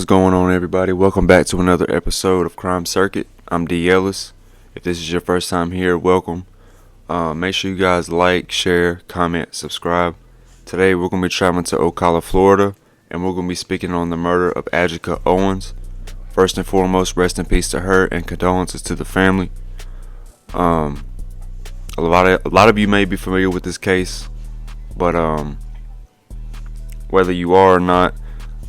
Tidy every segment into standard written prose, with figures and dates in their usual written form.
What's going on, everybody? Welcome back to another episode of Crime Circuit. I'm D. Ellis. If this is your first time here, welcome. Make sure you guys like, share, comment, subscribe. Today we're going to be traveling to Ocala, Florida, and we're going to be speaking on the murder of Ajike Owens. First and foremost, rest in peace to her and condolences to the family. A lot of you may be familiar with this case, but whether you are or not,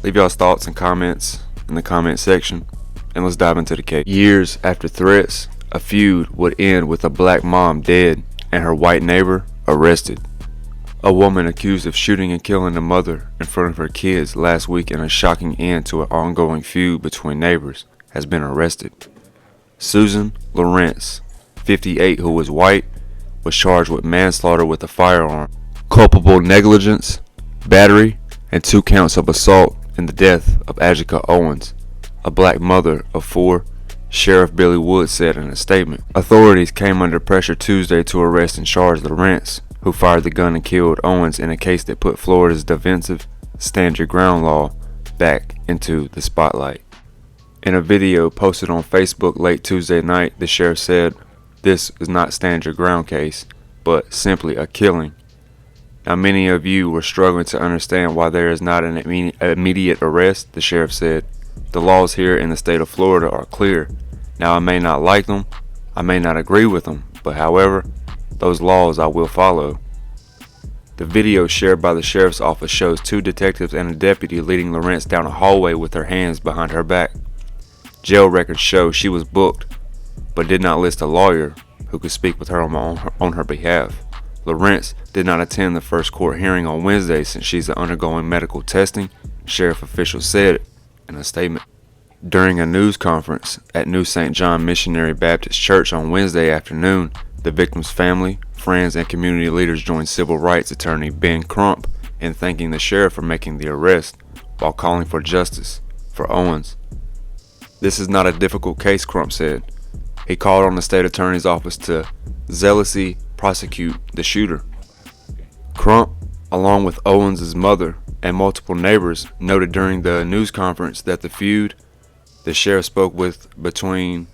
leave y'all's thoughts and comments in the comment section, and let's dive into the case. Years after threats, a feud would end with a black mom dead and her white neighbor arrested. A woman accused of shooting and killing a mother in front of her kids last week in a shocking end to an ongoing feud between neighbors has been arrested. Susan Lorincz, 58, who was white, was charged with manslaughter with a firearm, culpable negligence, battery, and 2 counts of assault in the death of Ajike Owens, a black mother of 4, Sheriff Billy Wood said in a statement. Authorities came under pressure Tuesday to arrest and charge Lorincz, who fired the gun and killed Owens in a case that put Florida's defensive stand your ground law back into the spotlight. In a video posted on Facebook late Tuesday night, the sheriff said, "This is not stand your ground case, but simply a killing." Now, many of you were struggling to understand why there is not an immediate arrest, the sheriff said. The laws here in the state of Florida are clear. Now, I may not like them, I may not agree with them, but however, those laws I will follow. The video shared by the sheriff's office shows 2 detectives and a deputy leading Lorincz down a hallway with her hands behind her back. Jail records show she was booked, but did not list a lawyer who could speak with her on her behalf. Lorincz did not attend the first court hearing on Wednesday since she's undergoing medical testing, sheriff officials said in a statement. During a news conference at New St. John Missionary Baptist Church on Wednesday afternoon, the victim's family, friends, and community leaders joined civil rights attorney Ben Crump in thanking the sheriff for making the arrest while calling for justice for Owens. "This is not a difficult case," Crump said. He called on the state attorney's office to zealously prosecute the shooter. Crump, along with Owens' mother and multiple neighbors, noted during the news conference that the feud the sheriff spoke with between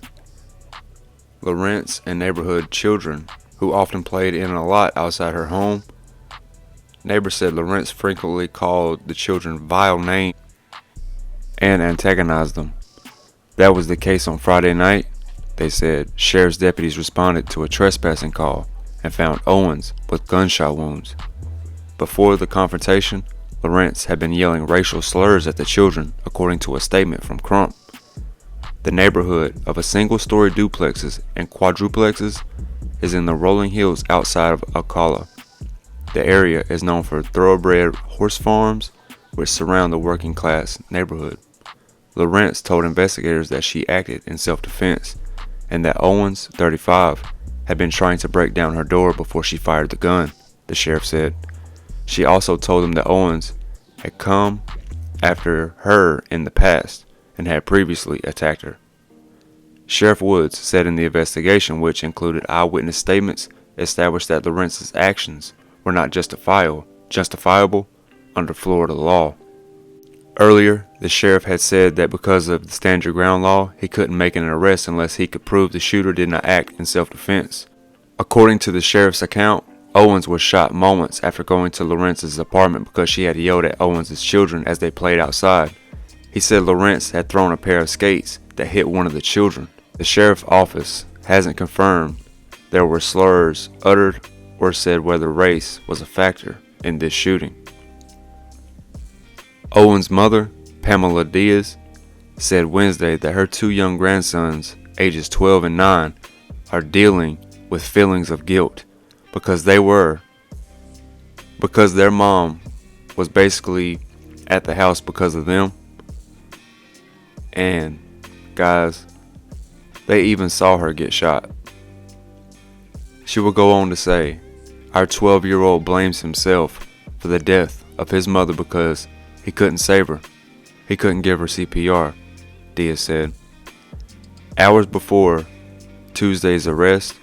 Lorincz and neighborhood children, who often played in a lot outside her home. Neighbors said Lorincz frequently called the children vile names and antagonized them. That was the case on Friday night, they said. Sheriff's deputies responded to a trespassing call and found Owens with gunshot wounds. Before the confrontation, Lorincz had been yelling racial slurs at the children, according to a statement from Crump. The neighborhood of a single-story duplexes and quadruplexes is in the rolling hills outside of Ocala. The area is known for thoroughbred horse farms which surround the working-class neighborhood. Lorincz told investigators that she acted in self-defense and that Owens, 35, had been trying to break down her door before she fired the gun, the sheriff said. She also told them that Owens had come after her in the past and had previously attacked her. Sheriff Woods said in the investigation, which included eyewitness statements, established that Lorintz's actions were not justifiable under Florida law. Earlier, the sheriff had said that because of the stand your ground law, he couldn't make an arrest unless he could prove the shooter did not act in self-defense. According to the sheriff's account, Owens was shot moments after going to Lorintz's apartment because she had yelled at Owens' children as they played outside. He said Lorincz had thrown a pair of skates that hit one of the children. The sheriff's office hasn't confirmed there were slurs uttered or said whether race was a factor in this shooting. Owens' mother, Pamela Diaz, said Wednesday that her 2 young grandsons, ages 12 and 9, are dealing with feelings of guilt because their mom was basically at the house because of them. And guys, they even saw her get shot. She would go on to say, "Our 12-year-old blames himself for the death of his mother because he couldn't save her. He couldn't give her CPR," Diaz said. Hours before Tuesday's arrest,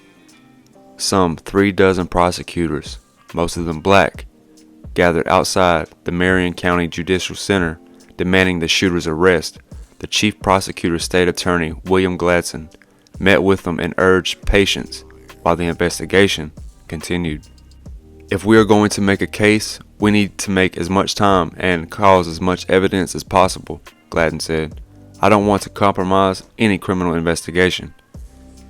some 36 prosecutors, most of them black, gathered outside the Marion County Judicial Center demanding the shooter's arrest the chief prosecutor's state attorney, William Gladson, met with them and urged patience while the investigation continued. If we are going to make a case, we need to make as much time and cause as much evidence as possible, Gladden said. I don't want to compromise any criminal investigation.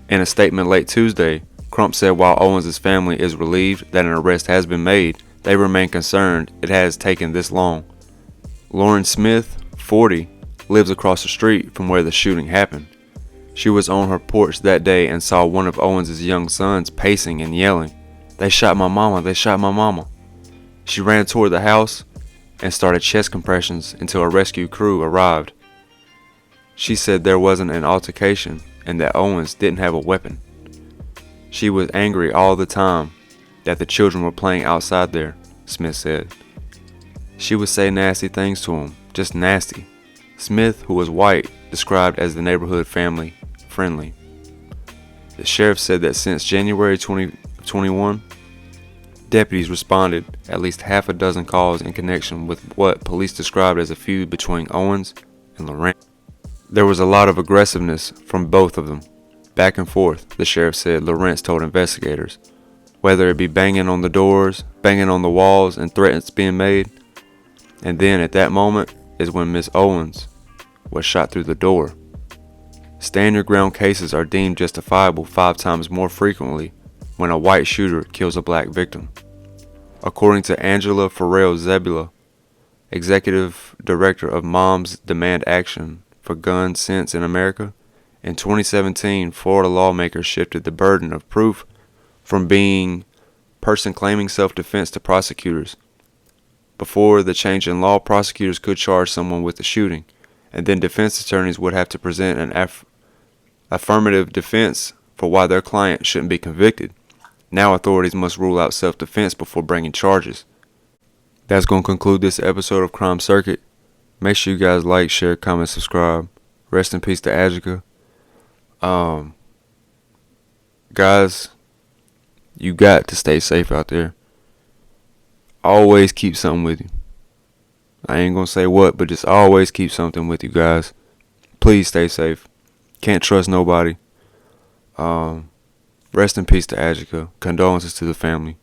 In a statement late Tuesday, Crump said while Owens' family is relieved that an arrest has been made, they remain concerned it has taken this long. Lauren Smith, 40, lives across the street from where the shooting happened. She was on her porch that day and saw one of Owens' young sons pacing and yelling, "They shot my mama, they shot my mama." She ran toward the house and started chest compressions until a rescue crew arrived. She said there wasn't an altercation and that Owens didn't have a weapon. She was angry all the time that the children were playing outside there, Smith said. She would say nasty things to him, just nasty. Smith, who was white, described as the neighborhood family friendly. The sheriff said that since January 2021, deputies responded at least half a dozen calls in connection with what police described as a feud between Owens and Lorincz. There was a lot of aggressiveness from both of them, back and forth, the sheriff said. Lorincz told investigators, whether it be banging on the doors, banging on the walls, and threats being made. And then at that moment is when Miss Owens was shot through the door. Stand your ground cases are deemed justifiable 5 times more frequently when a white shooter kills a black victim. According to Angela Farrell-Zebula, executive director of Moms Demand Action for Gun Sense in America, in 2017, Florida lawmakers shifted the burden of proof from being person claiming self-defense to prosecutors. Before the change in law, prosecutors could charge someone with the shooting, and then defense attorneys would have to present an affirmative defense for why their client shouldn't be convicted. Now authorities must rule out self-defense before bringing charges. That's going to conclude this episode of Crime Circuit. Make sure you guys like, share, comment, subscribe. Rest in peace to Ajike. Guys, you got to stay safe out there. Always keep something with you. I ain't gonna say what, but just always keep something with you, guys. Please stay safe. Can't trust nobody. Rest in peace to Ajike. Condolences to the family.